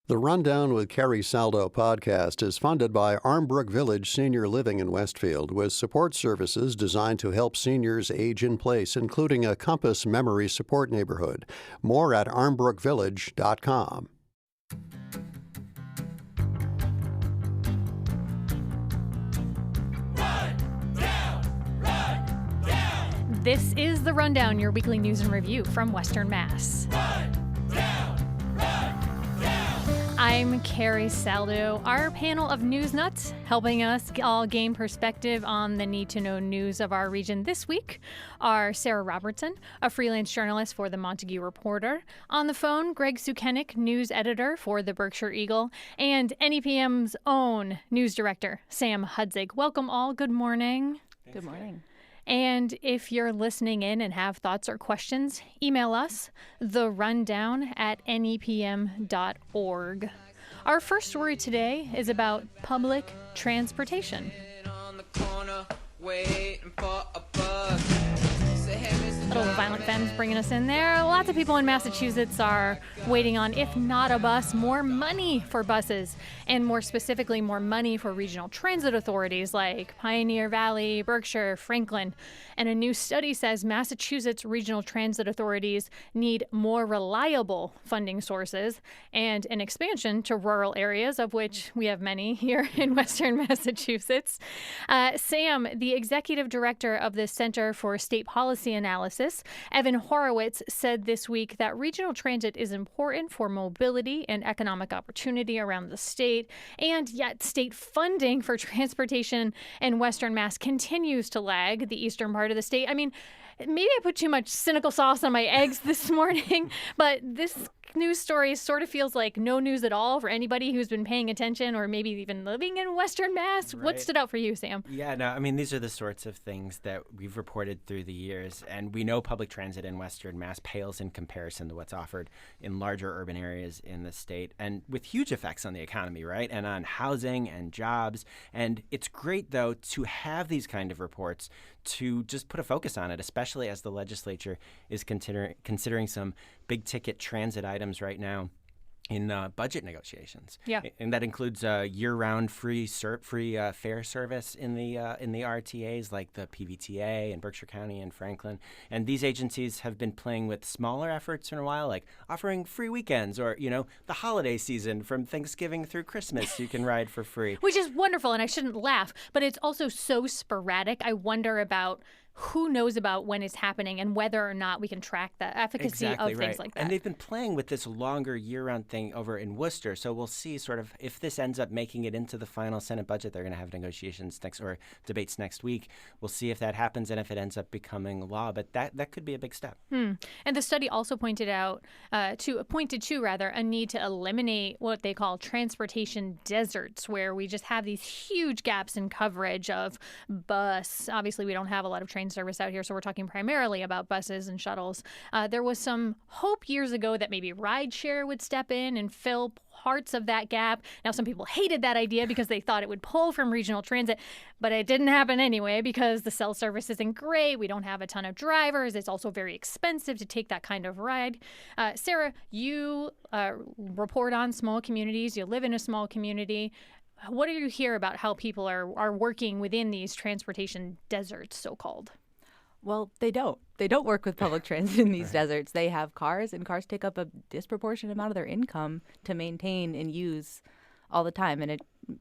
The Rundown with Carrie Saldo podcast is funded by Armbrook Village Senior Living in Westfield, with support services designed to help seniors age in place, including a Compass Memory Support Neighborhood. More at armbrookvillage.com. This is The Rundown, your weekly news and review from Western Mass. I'm Carrie Saldo. Our panel of news nuts helping us all gain perspective on the need-to-know news of our region this week are Sarah Robertson, a freelance journalist for the Montague Reporter. On the phone, Greg Sukenik, news editor for the Berkshire Eagle, and NEPM's own news director, Sam Hudzig. Welcome all. Good morning. Thanks, good morning. And if you're listening in and have thoughts or questions, email us, therundown@nepm.org. Our first story today is about public transportation. Little Violent Femmes bringing us in there. Lots of people in Massachusetts are waiting on, if not a bus, more money for buses, and more specifically, more money for regional transit authorities like Pioneer Valley, Berkshire, Franklin. And a new study says Massachusetts regional transit authorities need more reliable funding sources and an expansion to rural areas, of which we have many here in Western Massachusetts. Sam, the executive director of the Center for State Policy Analysis, Evan Horowitz, said this week that regional transit is important for mobility and economic opportunity around the state, and yet state funding for transportation in Western Mass continues to lag the eastern part of the state. I mean, maybe I put too much cynical sauce on my eggs this morning, but this news story sort of feels like no news at all for anybody who's been paying attention or maybe even living in Western Mass. Right. What stood out for you, Sam? Yeah, no, I mean, these are the sorts of things that we've reported through the years, and we know public transit in Western Mass pales in comparison to what's offered in larger urban areas in the state, and with huge effects on the economy, right, and on housing and jobs. And it's great, though, to have these kind of reports to just put a focus on it, especially as the legislature is considering some big-ticket transit items right now in budget negotiations. Yeah, and that includes year-round free fare service in the RTAs like the PVTA in Berkshire County and Franklin. And these agencies have been playing with smaller efforts for a while, like offering free weekends or, the holiday season from Thanksgiving through Christmas you can ride for free. Which is wonderful, and I shouldn't laugh, but it's also so sporadic. I wonder about who knows about when it's happening and whether or not we can track the efficacy of things like that. And they've been playing with this longer year-round thing over in Worcester, so we'll see sort of if this ends up making it into the final Senate budget. They're going to have negotiations debates next week. We'll see if that happens and if it ends up becoming law, but that could be a big step. And the study also pointed to a need to eliminate what they call transportation deserts, where we just have these huge gaps in coverage of bus. Obviously, we don't have a lot of train service out here, so we're talking primarily about buses and shuttles. There was some hope years ago that maybe rideshare would step in and fill parts of that gap. Now, some people hated that idea because they thought it would pull from regional transit, but it didn't happen anyway because the cell service isn't great. We don't have a ton of drivers. It's also very expensive to take that kind of ride. Sarah, you report on small communities. You live in a small community. What do you hear about how people are working within these transportation deserts, so-called? Well, they don't. They don't work with public transit in these deserts. They have cars, and cars take up a disproportionate amount of their income to maintain and use all the time. And it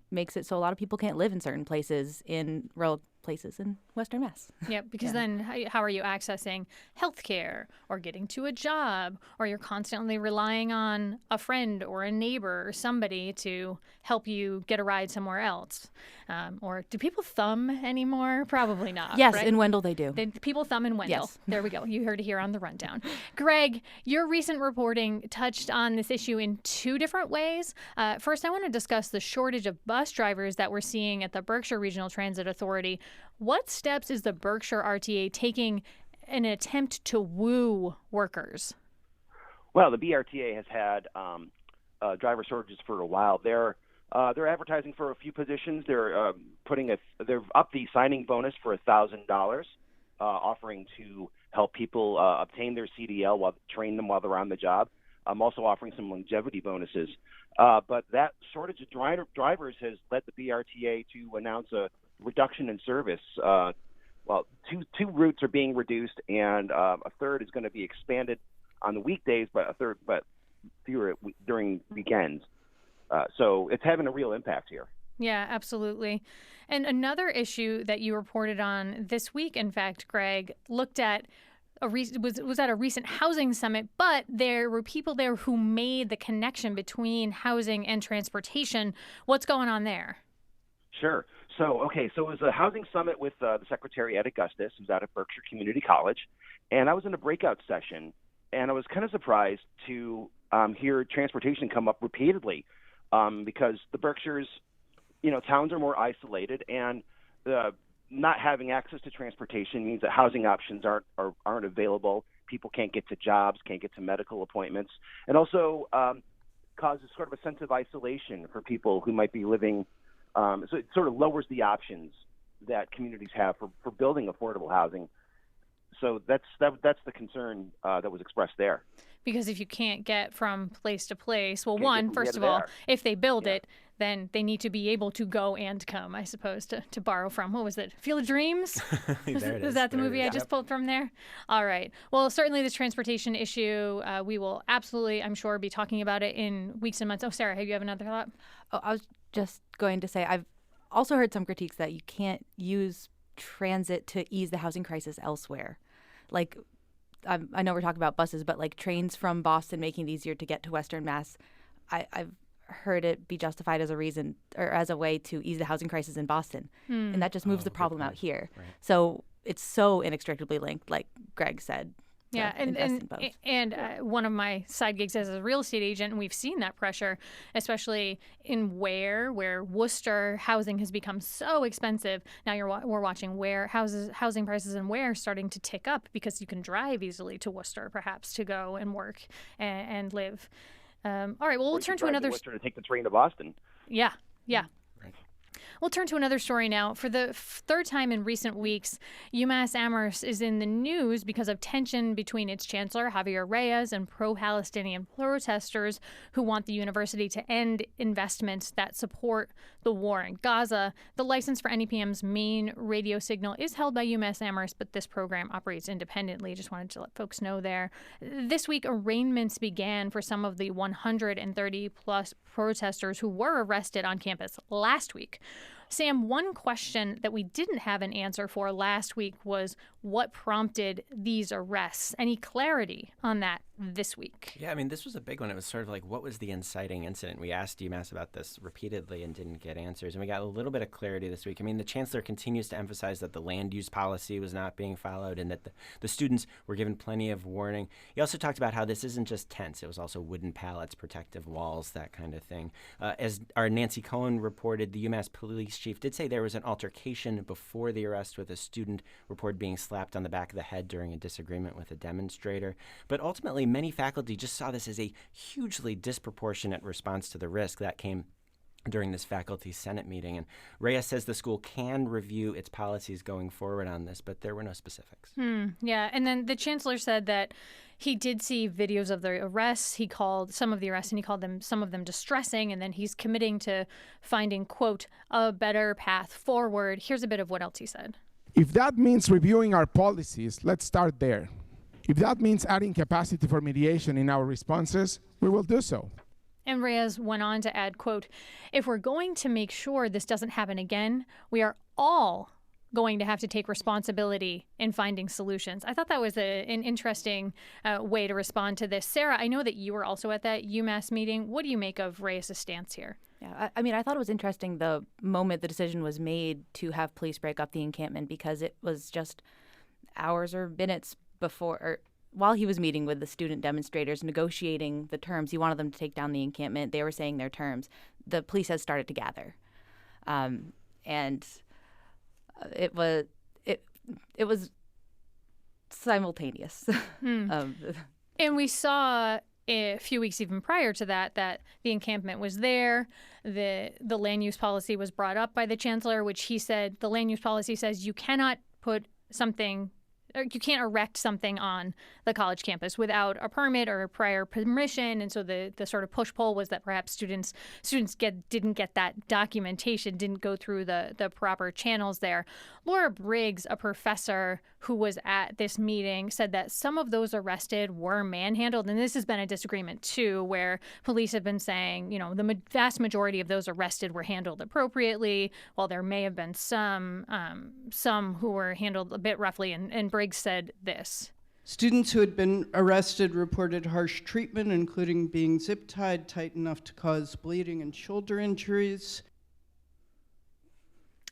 makes it so a lot of people can't live in certain places in rural places in Western Mass. Yeah, because then how are you accessing healthcare or getting to a job, or you're constantly relying on a friend or a neighbor or somebody to help you get a ride somewhere else? Or do people thumb anymore? Probably not. Yes, right? in Wendell they do. People thumb in Wendell. Yes. There we go. You heard it here on The Rundown. Greg, your recent reporting touched on this issue in two different ways. First, I want to discuss the shortage of bus drivers that we're seeing at the Berkshire Regional Transit Authority. What steps is the Berkshire RTA taking in an attempt to woo workers? Well, the BRTA has had driver shortages for a while. They're advertising for a few positions. They're they've upped the signing bonus for $1,000, offering to help people obtain their CDL train them while they're on the job. also offering some longevity bonuses. But that shortage of drivers has led the BRTA to announce a reduction in service. Two routes are being reduced, and a third is going to be expanded on the weekdays, but fewer during weekends. So it's having a real impact here. Yeah, absolutely. And another issue that you reported on this week, in fact, Greg, looked at was at a recent housing summit, but there were people there who made the connection between housing and transportation. What's going on there? Sure. So it was a housing summit with the secretary, Ed Augustus, who's out of Berkshire Community College, and I was in a breakout session, and I was kind of surprised to hear transportation come up repeatedly because the Berkshires, towns are more isolated, and not having access to transportation means that housing options aren't available. People can't get to jobs, can't get to medical appointments, and also causes sort of a sense of isolation for people who might be living. So it sort of lowers the options that communities have for building affordable housing. So that's the concern that was expressed there. Because if you can't get from place to place, well, first of there. all, if they build it, then they need to be able to go and come, I suppose, to borrow from. What was it? Field of Dreams? Is that the movie I just pulled from there? All right. Well, certainly this transportation issue, we will absolutely, I'm sure, be talking about it in weeks and months. Oh, Sarah, have you have another thought? Oh, I was just going to say, I've also heard some critiques that you can't use transit to ease the housing crisis elsewhere. Like, I know we're talking about buses, but like trains from Boston making it easier to get to Western Mass, I've heard it be justified as a reason or as a way to ease the housing crisis in Boston. And that just moves the problem out here. Right. So it's so inextricably linked, like Greg said. Yeah, and one of my side gigs as a real estate agent, and we've seen that pressure, especially in where Worcester housing has become so expensive. Now we're watching where housing prices and where starting to tick up because you can drive easily to Worcester, perhaps, to go and work and live. All right, well, we'll turn to another. Worcester to take the train to Boston. Yeah. We'll turn to another story now. For the third time in recent weeks, UMass Amherst is in the news because of tension between its chancellor, Javier Reyes, and pro-Palestinian protesters who want the university to end investments that support the war in Gaza. The license for NEPM's main radio signal is held by UMass Amherst, but this program operates independently. Just wanted to let folks know there. This week, arraignments began for some of the 130-plus protesters who were arrested on campus last week. Sam, one question that we didn't have an answer for last week was what prompted these arrests. Any clarity on that this week? Yeah, I mean, this was a big one. It was sort of like, what was the inciting incident? We asked UMass about this repeatedly and didn't get answers. And we got a little bit of clarity this week. I mean, the chancellor continues to emphasize that the land use policy was not being followed and that the students were given plenty of warning. He also talked about how this isn't just tents. It was also wooden pallets, protective walls, that kind of thing. As our Nancy Cohen reported, the UMass police chief did say there was an altercation before the arrest with a student reported being slapped on the back of the head during a disagreement with a demonstrator. But ultimately, many faculty just saw this as a hugely disproportionate response to the risk that came during this faculty senate meeting. And Reyes says the school can review its policies going forward on this, but there were no specifics. Yeah, and then the chancellor said that he did see videos of the arrests. He called some of the arrests, and he called some of them distressing, and then he's committing to finding, quote, a better path forward. Here's a bit of what else he said. If that means reviewing our policies, let's start there. If that means adding capacity for mediation in our responses, we will do so. And Reyes went on to add, quote, if we're going to make sure this doesn't happen again, we are all going to have to take responsibility in finding solutions. I thought that was an interesting way to respond to this. Sarah, I know that you were also at that UMass meeting. What do you make of Reyes' stance here? Yeah, I mean, I thought it was interesting the moment the decision was made to have police break up the encampment, because it was just hours or minutes before, or while he was meeting with the student demonstrators, negotiating the terms. He wanted them to take down the encampment. They were saying their terms. The police had started to gather, and it was simultaneous. And we saw a few weeks even prior to that the encampment was there. The land use policy was brought up by the chancellor, which he said the land use policy says you cannot put something you can't erect something on the college campus without a permit or prior permission. And so the sort of push-pull was that perhaps students didn't get that documentation, didn't go through the proper channels there. Laura Briggs, a professor who was at this meeting, said that some of those arrested were manhandled. And this has been a disagreement, too, where police have been saying, the vast majority of those arrested were handled appropriately, while there may have been some who were handled a bit roughly. And Briggs said this. Students who had been arrested reported harsh treatment, including being zip-tied tight enough to cause bleeding and shoulder injuries.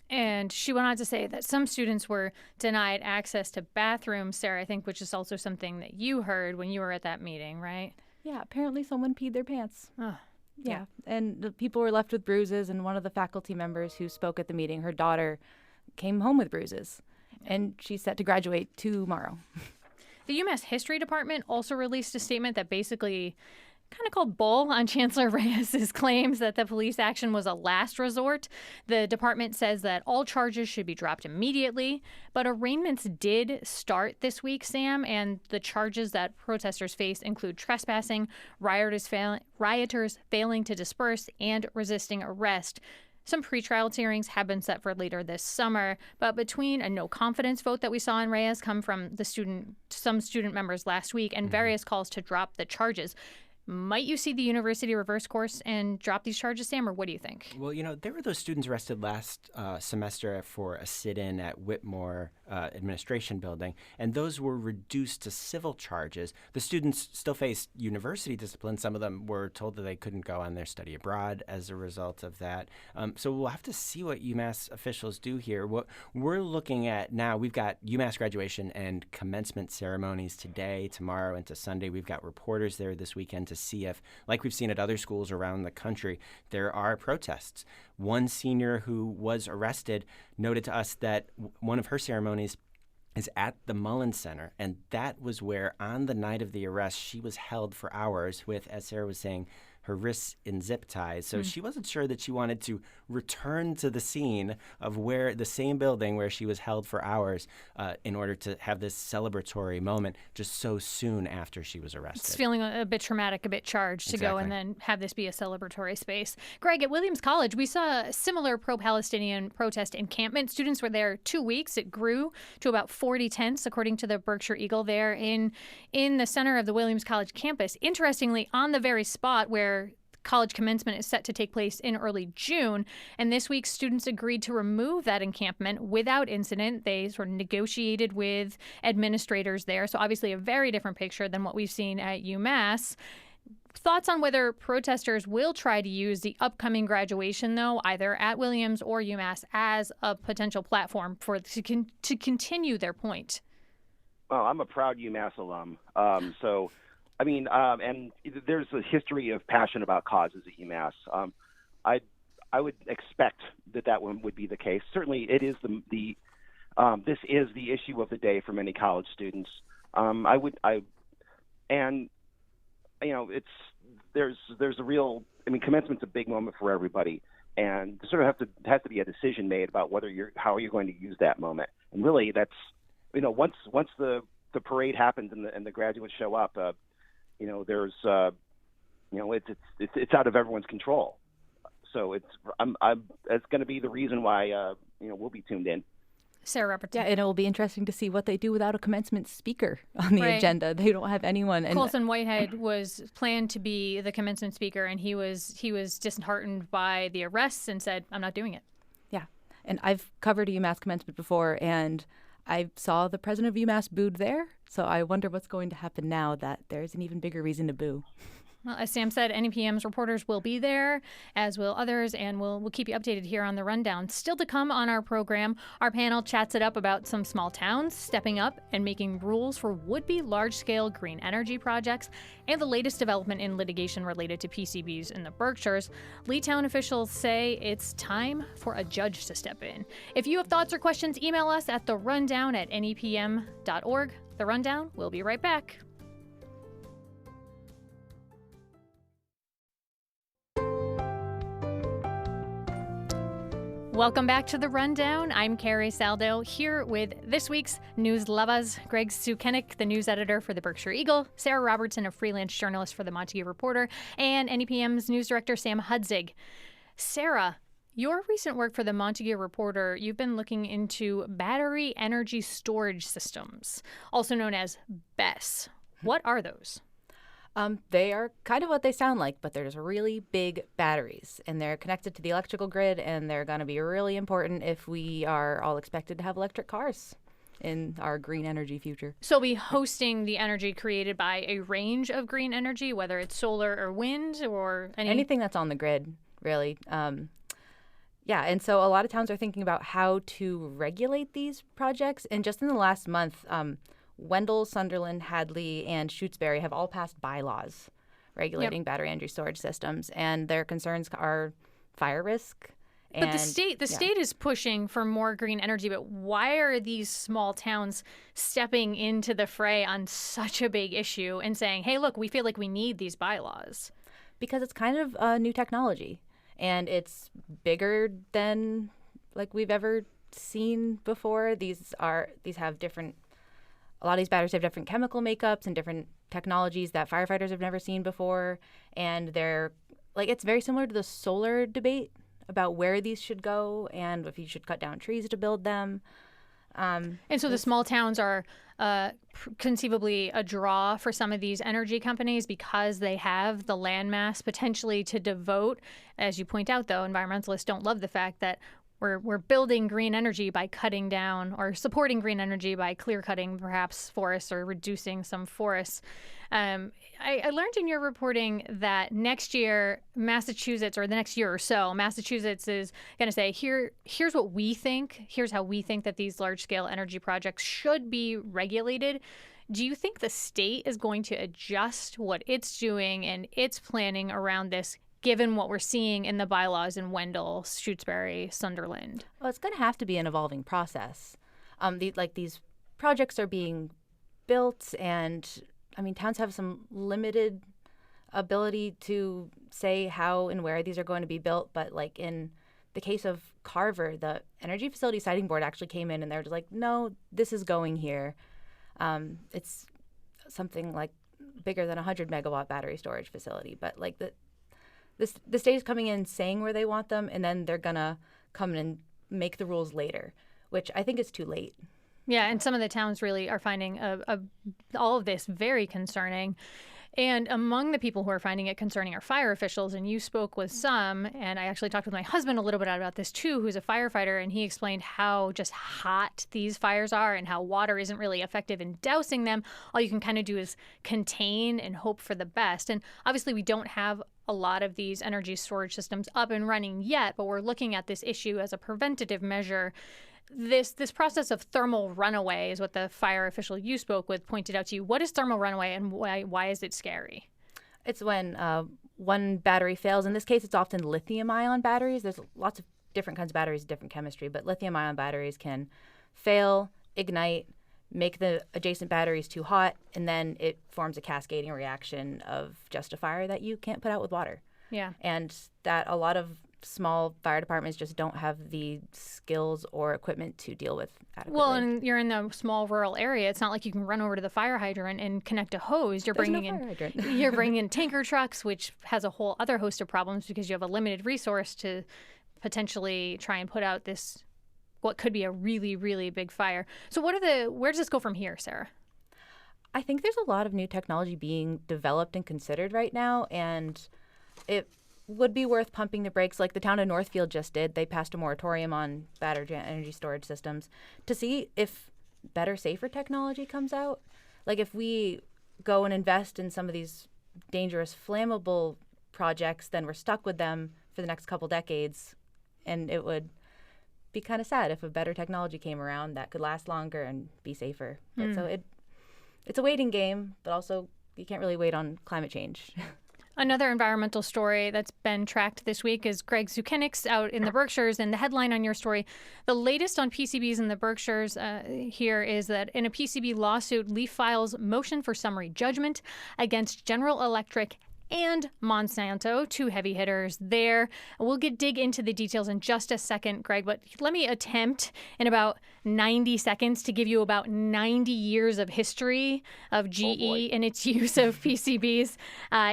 And she went on to say that some students were denied access to bathrooms, Sarah, I think, which is also something that you heard when you were at that meeting, right? Yeah, apparently someone peed their pants. Oh, yeah. And the people were left with bruises, and one of the faculty members who spoke at the meeting, her daughter came home with bruises, and she's set to graduate tomorrow. The UMass History Department also released a statement that basically kind of called bull on Chancellor Reyes's claims that the police action was a last resort. The department says that all charges should be dropped immediately, but arraignments did start this week, Sam, and the charges that protesters face include trespassing, rioters failing to disperse, and resisting arrest. Some pretrial hearings have been set for later this summer, but between a no confidence vote that we saw in Reyes come from some student members last week and various calls to drop the charges, might you see the university reverse course and drop these charges, Sam, or what do you think? Well, there were those students arrested last semester for a sit-in at Whitmore Administration Building, and those were reduced to civil charges. The students still faced university discipline. Some of them were told that they couldn't go on their study abroad as a result of that. So we'll have to see what UMass officials do here. What we're looking at now, we've got UMass graduation and commencement ceremonies today, tomorrow, into Sunday. We've got reporters there this weekend to see if, like we've seen at other schools around the country, there are protests. One senior who was arrested noted to us that one of her ceremonies is at the Mullen Center, and that was where, on the night of the arrest, she was held for hours with, as Sarah was saying, her wrists in zip ties. So she wasn't sure that she wanted to return to the scene of the same building where she was held for hours in order to have this celebratory moment just so soon after she was arrested. It's feeling a bit traumatic, a bit charged to go and then have this be a celebratory space. Greg, at Williams College, we saw a similar pro-Palestinian protest encampment. Students were there 2 weeks. It grew to about 40 tents, according to the Berkshire Eagle, there in the center of the Williams College campus. Interestingly, on the very spot where college commencement is set to take place in early June. And this week, students agreed to remove that encampment without incident. They sort of negotiated with administrators there. So obviously a very different picture than what we've seen at UMass. Thoughts on whether protesters will try to use the upcoming graduation, though, either at Williams or UMass, as a potential platform to continue their point? Well, I'm a proud UMass alum. And there's a history of passion about causes at UMass. I would expect that one would be the case. Certainly, it is this is the issue of the day for many college students. There's a real. Commencement's a big moment for everybody, and there sort of has to be a decision made about how you're going to use that moment. And really, that's once the parade happens and the graduates show up. There's it's out of everyone's control. So it's going to be the reason why we'll be tuned in. Sarah Robertson. Yeah, and it will be interesting to see what they do without a commencement speaker on the agenda. They don't have anyone. And Colson Whitehead was planned to be the commencement speaker, and he was disheartened by the arrests and said, "I'm not doing it." Yeah, and I've covered a UMass commencement before, and I saw the president of UMass booed there. So I wonder what's going to happen now that there's an even bigger reason to boo. Well, as Sam said, NEPM's reporters will be there, as will others, and we'll keep you updated here on The Rundown. Still to come on our program, our panel chats it up about some small towns stepping up and making rules for would-be large-scale green energy projects, and the latest development in litigation related to PCBs in the Berkshires. Leetown officials say it's time for a judge to step in. If you have thoughts or questions, email us at therundown@nepm.org. The Rundown, we'll be right back. Welcome back to The Rundown. I'm Carrie Saldo, here with this week's News Lovers, Greg Sukenik, the news editor for the Berkshire Eagle, Sarah Robertson, a freelance journalist for the Montague Reporter, and NEPM's news director, Sam Hudzig. Sarah, your recent work for the Montague Reporter, you've been looking into battery energy storage systems, also known as BESS. What are those? They are kind of what they sound like, but there's really big batteries, and they're connected to the electrical grid, and they're going to be really important if we are all expected to have electric cars in our green energy future. So we'll be hosting the energy created by a range of green energy, whether it's solar or wind or anything that's on the grid, really. Yeah, and so a lot of towns are thinking about how to regulate these projects, and just in the last month, Wendell, Sunderland, Hadley, and Shutesbury have all passed bylaws regulating battery energy storage systems, and their concerns are fire risk. But the state is pushing for more green energy, but why are these small towns stepping into the fray on such a big issue and saying, hey, look, we feel like we need these bylaws? Because it's kind of a new technology, and it's bigger than like we've ever seen before. A lot of these batteries have different chemical makeups and different technologies that firefighters have never seen before. And they're like, it's very similar to the solar debate about where these should go and if you should cut down trees to build them. And so the small towns are conceivably a draw for some of these energy companies because they have the landmass potentially to devote. As you point out, though, environmentalists don't love the fact that we're building green energy by cutting down or supporting green energy by clear cutting perhaps forests or reducing some forests. I learned in your reporting that next year, Massachusetts, or the next year or so, Massachusetts is going to say, here's what we think. Here's how we think that these large-scale energy projects should be regulated. Do you think the state is going to adjust what it's doing and its planning around this, given what we're seeing in the bylaws in Wendell, Shutesbury, Sunderland? Well, it's going to have to be an evolving process. These projects are being built, and I mean, towns have some limited ability to say how and where these are going to be built. But like in the case of Carver, the Energy Facility Siting Board actually came in and they're just like, no, this is going here. It's something like bigger than a 100 megawatt battery storage facility, but like the state is coming in saying where they want them, and then they're going to come in and make the rules later, which I think is too late. Yeah, and some of the towns really are finding all of this very concerning. And among the people who are finding it concerning are fire officials, and you spoke with some, and I actually talked with my husband a little bit about this too, who's a firefighter, and he explained how just hot these fires are and how water isn't really effective in dousing them. All you can kind of do is contain and hope for the best. And obviously we don't have a lot of these energy storage systems up and running yet, but we're looking at this issue as a preventative measure. This process of thermal runaway is what the fire official you spoke with pointed out to you. What is thermal runaway, and why is it scary? It's when one battery fails. In this case, it's often lithium-ion batteries. There's lots of different kinds of batteries, different chemistry, but lithium-ion batteries can fail, ignite, make the adjacent batteries too hot, and then it forms a cascading reaction of just a fire that you can't put out with water. Yeah. And that a lot of small fire departments just don't have the skills or equipment to deal with adequately. Well, and you're in the small rural area. It's not like you can run over to the fire hydrant and connect a hose. You're bringing in tanker trucks, which has a whole other host of problems because you have a limited resource to potentially try and put out this what could be a really, really big fire. So where does this go from here, Sarah? I think there's a lot of new technology being developed and considered right now, and it would be worth pumping the brakes like the town of Northfield just did. They passed a moratorium on battery energy storage systems to see if better, safer technology comes out. Like if we go and invest in some of these dangerous, flammable projects, then we're stuck with them for the next couple decades, and it would be kind of sad if a better technology came around that could last longer and be safer. But so it's a waiting game, but also you can't really wait on climate change. Another environmental story that's been tracked this week is Greg Sukenik's out in the Berkshires, and the headline on your story, the latest on PCBs in the Berkshires here is that in a PCB lawsuit, Leaf files motion for summary judgment against General Electric and Monsanto, two heavy hitters there. We'll dig into the details in just a second, Greg, but let me attempt in about 90 seconds to give you about 90 years of history of GE and its use of PCBs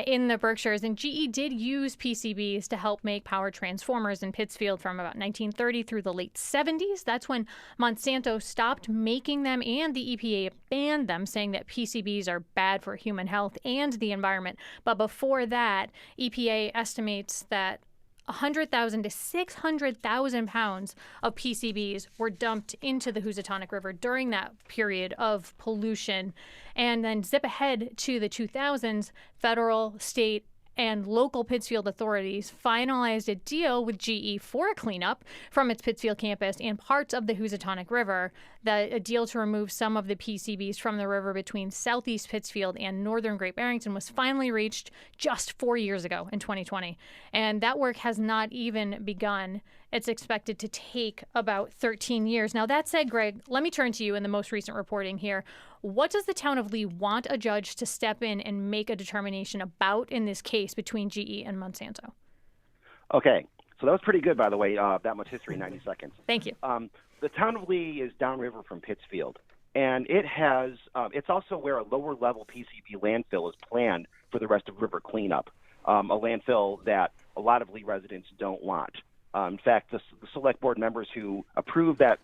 in the Berkshires. And GE did use PCBs to help make power transformers in Pittsfield from about 1930 through the late 70s. That's when Monsanto stopped making them and the EPA banned them, saying that PCBs are bad for human health and the environment. But before that, EPA estimates that 100,000 to 600,000 pounds of PCBs were dumped into the Housatonic River during that period of pollution. And then zip ahead to the 2000s, federal, state, and local Pittsfield authorities finalized a deal with GE for a cleanup from its Pittsfield campus and parts of the Housatonic River. A deal to remove some of the PCBs from the river between southeast Pittsfield and northern Great Barrington was finally reached just 4 years ago in 2020. And that work has not even begun. It's expected to take about 13 years. Now, that said, Greg, let me turn to you in the most recent reporting here. What does the town of Lee want a judge to step in and make a determination about in this case between GE and Monsanto? Okay, so that was pretty good, by the way, that much history in 90 seconds. Thank you. The town of Lee is downriver from Pittsfield, and it has it's also where a lower-level PCB landfill is planned for the rest of river cleanup, a landfill that a lot of Lee residents don't want. In fact, the select board members who approved that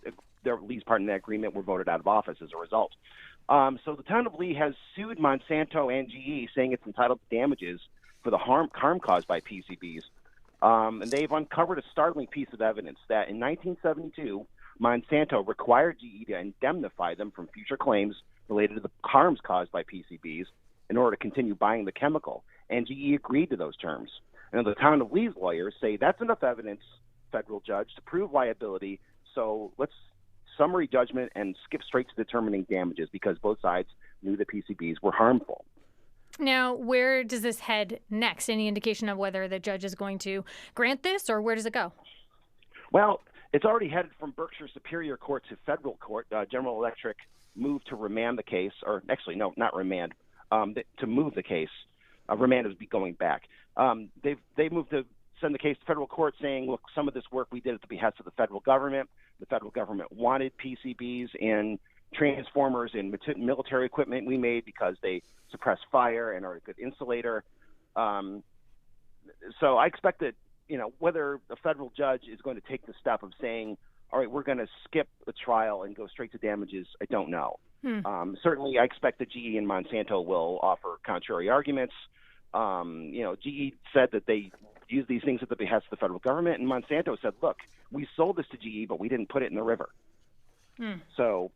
their Lee's part in that agreement were voted out of office as a result. So the town of Lee has sued Monsanto and GE, saying it's entitled to damages for the harm caused by PCBs. And they've uncovered a startling piece of evidence that in 1972, Monsanto required GE to indemnify them from future claims related to the harms caused by PCBs in order to continue buying the chemical. And GE agreed to those terms. And the town of Lee's lawyers say that's enough evidence, federal judge, to prove liability. So let's summary judgment and skip straight to determining damages because both sides knew the PCBs were harmful. Now, where does this head next? Any indication of whether the judge is going to grant this, or where does it go? Well, it's already headed from Berkshire Superior Court to federal court. General Electric moved to remand the case, or actually, no, not remand, to move the case. Remand would be going back. They moved to send the case to federal court saying, look, some of this work we did at the behest of the federal government. The federal government wanted PCBs in transformers and military equipment we made because they suppress fire and are a good insulator. So I expect that, whether a federal judge is going to take the step of saying, all right, we're going to skip the trial and go straight to damages, I don't know. Certainly, I expect that GE and Monsanto will offer contrary arguments. GE said that they use these things at the behest of the federal government, and Monsanto said, look, we sold this to GE, but we didn't put it in the river. So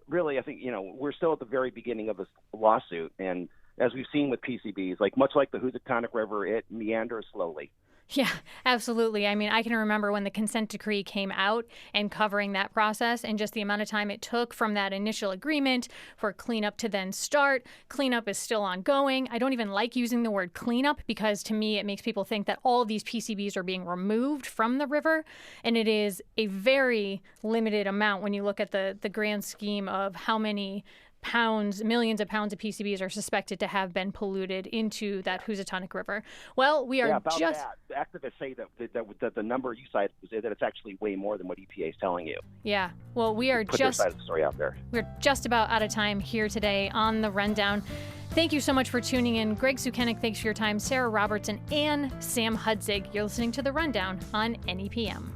really, I think, we're still at the very beginning of this lawsuit, and as we've seen with PCBs, much like the Housatonic River, it meanders slowly. Yeah, absolutely. I mean, I can remember when the consent decree came out and covering that process and just the amount of time it took from that initial agreement for cleanup to then start. Cleanup is still ongoing. I don't even like using the word cleanup because to me it makes people think that all of these PCBs are being removed from the river. And it is a very limited amount when you look at the grand scheme of how many millions of pounds of PCBs are suspected to have been polluted into that Housatonic River. Well, we are about that. The activists say that the number you cited is that it's actually way more than what EPA is telling you. Yeah. Well, we are put their side of the story out there. We're just about out of time here today on The Rundown. Thank you so much for tuning in. Greg Sukenik, thanks for your time. Sarah Robertson and Sam Hudzig. You're listening to The Rundown on NEPM.